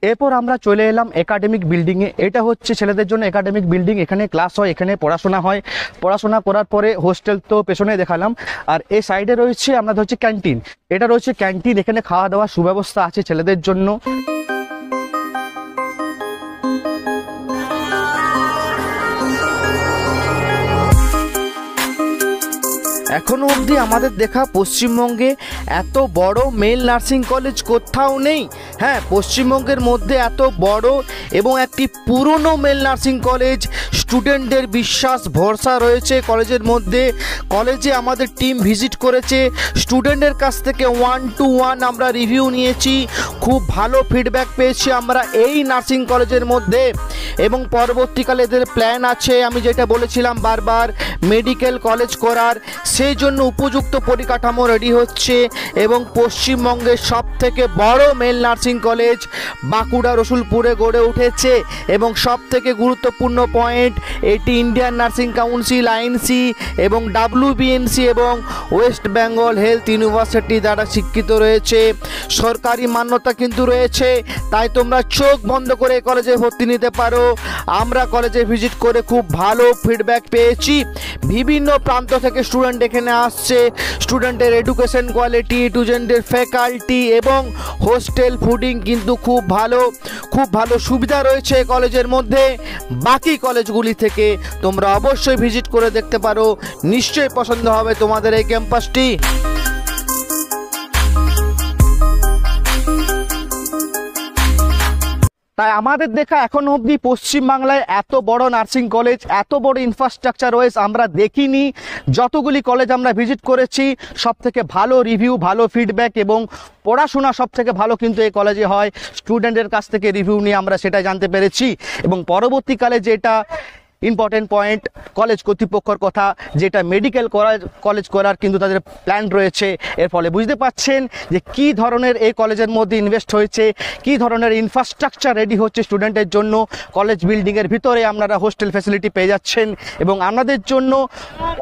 এরপর আমরা চলে এলাম একাডেমিক বিল্ডিংয়ে। এটা হচ্ছে ছেলেদের জন্য একাডেমিক বিল্ডিং। এখানে ক্লাস হয়, এখানে পড়াশোনা হয়। পড়াশোনা করার পরে হোস্টেল তো পেছনে দেখালাম, আর এই সাইডে রয়েছে আমাদের হচ্ছে ক্যান্টিন। এটা রয়েছে ক্যান্টিন। এখানে খাওয়া দাওয়ার সুব্যবস্থা আছে ছেলেদের জন্য। এখনো অবধি আমাদের দেখা পশ্চিমবঙ্গে এত বড় মেল নার্সিং কলেজ কোথাও নেই। হ্যাঁ, পশ্চিমবঙ্গের মধ্যে এত বড় এবং একটি পুরনো মেল নার্সিং কলেজ। স্টুডেন্টদের বিশ্বাস ভরসা রয়েছে কলেজের মধ্যে। কলেজে আমাদের টিম ভিজিট করেছে, স্টুডেন্টের কাছ থেকে 1 to 1 আমরা রিভিউ নিয়েছি। খুব ভালো ফিডব্যাক পেয়েছি আমরা এই নার্সিং কলেজের মধ্যে। এবং পরবর্তীকালে এদের প্ল্যান আছে, আমি যেটা বলেছিলাম বারবার, মেডিকেল কলেজ করার। সেই জন্য উপযুক্ত পরিকাঠামো রেডি হচ্ছে এবং পশ্চিমবঙ্গের সবথেকে বড় মেল নার্সিং কলেজ বাঁকুড়া রসুলপুরে গড়ে উঠেছে। এবং সবথেকে গুরুত্বপূর্ণ পয়েন্ট, এটি ইন্ডিয়ান নার্সিং কাউন্সিল আইএনসি এবং WBNC এবং ওয়েস্ট বেঙ্গল হেলথ ইউনিভার্সিটি দ্বারা স্বীকৃত রয়েছে। সরকারি মান্যতা কিন্তু রয়েছে, তাই তোমরা চোখ বন্ধ করে কলেজে ভর্তি নিতে পারো। আমরা কলেজে ভিজিট করে খুব ভালো ফিডব্যাক পেয়েছি। বিভিন্ন প্রান্ত থেকে স্টুডেন্ট এখানে আসছে। স্টুডেন্টের এডুকেশন কোয়ালিটি, স্টুডেন্টের ফ্যাকাল্টি এবং হোস্টেল ফুডিং কিন্তু খুব ভালো সুবিধা রয়েছে কলেজের মধ্যে। বাকি কলেজগুলি থেকে তোমরা অবশ্যই ভিজিট করে দেখতে পারো, নিশ্চয়ই পছন্দ হবে তোমাদের এই ক্যাম্পাসটি। তাই আমাদের দেখা এখনো অবধি পশ্চিমবাংলায় এত বড় নার্সিং কলেজ, এত বড় ইনফ্রাস্ট্রাকচার ওয়াইজ আমরা দেখিনি। যতগুলি কলেজ আমরা ভিজিট করেছি সব থেকে ভালো রিভিউ, ভালো ফিডব্যাক এবং পড়াশোনা সব থেকে ভালো কিন্তু এই কলেজে হয়। স্টুডেন্টের কাছ থেকে রিভিউ নিয়ে আমরা সেটা জানতে পেরেছি। এবং পরবর্তীকালে যেটা ইম্পর্টেন্ট পয়েন্ট, কলেজ কর্তৃপক্ষের কথা, যেটা মেডিকেল কলেজ করার কিন্তু তাদের প্ল্যান রয়েছে। এর ফলে বুঝতে পাচ্ছেন যে কী ধরনের এই কলেজের মধ্যে ইনভেস্ট হয়েছে, কী ধরনের ইনফ্রাস্ট্রাকচার রেডি হচ্ছে স্টুডেন্টের জন্য। কলেজ বিল্ডিংয়ের ভিতরে আপনারা হোস্টেল ফ্যাসিলিটি পেয়ে যাচ্ছেন এবং আপনাদের জন্য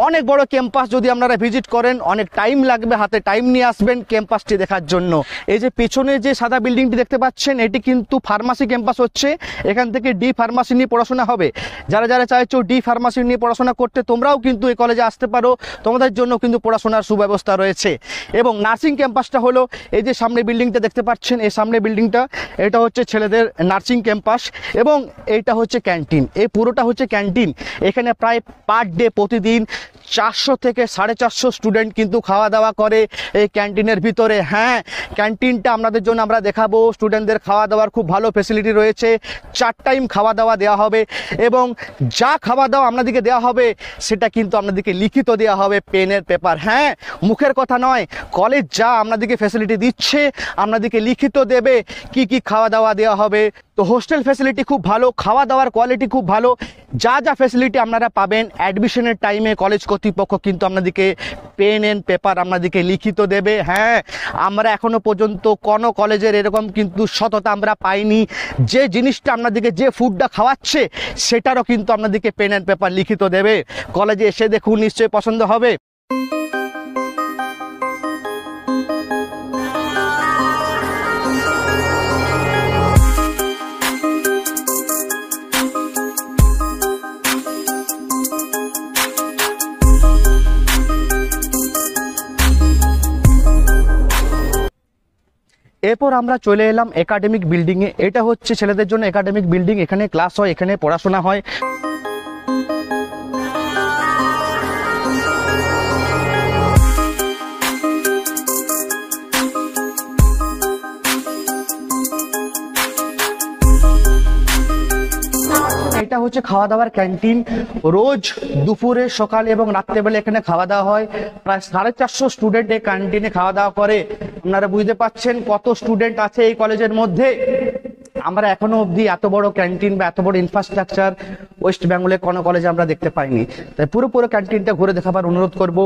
অনেক বড় ক্যাম্পাস। যদি আপনারা ভিজিট করেন অনেক টাইম লাগবে, হাতে টাইম নিয়ে আসবেন ক্যাম্পাসটি দেখার জন্য। এই যে পেছনে যে সাদা বিল্ডিংটি দেখতে পাচ্ছেন, এটি কিন্তু ফার্মাসি ক্যাম্পাস হচ্ছে। এখান থেকে ডি ফার্মাসি নিয়ে পড়াশোনা হবে। যারা চাইছো ডি ফার্মাসি নিয়ে পড়াশোনা করতে, তোমরাও কিন্তু এই কলেজে আসতে পারো, তোমাদের জন্য কিন্তু পড়াশোনার সুব্যবস্থা রয়েছে। এবং নার্সিং ক্যাম্পাসটা হলো এই যে সামনে বিল্ডিংটা দেখতে পাচ্ছেন, এই সামনে বিল্ডিংটা, এটা হচ্ছে ছেলেদের নার্সিং ক্যাম্পাস এবং এইটা হচ্ছে ক্যান্টিন। এই পুরোটা হচ্ছে ক্যান্টিন। এখানে প্রায় পার ডে প্রতিদিন 400 থেকে 450 স্টুডেন্ট কিন্তু খাওয়া দাওয়া করে এই ক্যান্টিনের ভিতরে। হ্যাঁ, ক্যান্টিনটা আপনাদের জন্য আমরা দেখাবো। স্টুডেন্টদের খাওয়া দাওয়ার খুব ভালো ফেসিলিটি রয়েছে। 4 টাইম খাওয়া দাওয়া দেওয়া হবে এবং যা খাওয়া দাওয়া আপনাদেরকে দেওয়া হবে সেটা কিন্তু আপনাদেরকে লিখিত দেওয়া হবে, পেনের পেপার। হ্যাঁ, মুখের কথা নয়। কলেজ যা আপনাদেরকে ফ্যাসিলিটি দিচ্ছে আপনাদেরকে লিখিত দেবে কি খাওয়া দাওয়া দেওয়া হবে। তো হোস্টেল ফ্যাসিলিটি খুব ভালো, খাওয়া দাওয়ার কোয়ালিটি খুব ভালো। যা ফ্যাসিলিটি আপনারা পাবেন অ্যাডমিশনের টাইমে কলেজ কর্তৃপক্ষ কিন্তু আপনাদেরকে পেন অ্যান্ড পেপার আপনাদেরকে লিখিত দেবে। হ্যাঁ, আমরা এখনো পর্যন্ত কোনো কলেজের এরকম কিন্তু সততা আমরা পাইনি। যে জিনিসটা আপনাদেরকে, যে ফুডটা খাওয়াচ্ছে সেটারও কিন্তু আপনাদেরকে পেন অ্যান্ড পেপার লিখিত দেবে। কলেজে এসে দেখুন, নিশ্চয়ই পছন্দ হবে। এরপর আমরা চলে এলাম একাডেমিক বিল্ডিংয়ে। এটা হচ্ছে ছেলেদের জন্য একাডেমিক বিল্ডিং। এখানে ক্লাস হয়, এখানে পড়াশোনা হয়। এটা হচ্ছে খাওয়া দাওয়ার ক্যান্টিন। রোজ দুপুরে, সকালে এবং রাত্রেবেলা এখানে খাওয়া দাওয়া হয়। প্রায় 450 স্টুডেন্ট এই ক্যান্টিনে খাওয়া দাওয়া করে। আপনারা বুঝতে পাচ্ছেন কত স্টুডেন্ট আছে এই কলেজের মধ্যে। আমরা এখনো অবধি এত বড় ক্যান্টিন বা এত বড় ইনফ্রাস্ট্রাকচার ওয়েস্ট বেঙ্গলে কোনো কলেজে আমরা দেখতে পাইনি। তাই পুরো ক্যান্টিনটা ঘুরে দেখাবার অনুরোধ করব।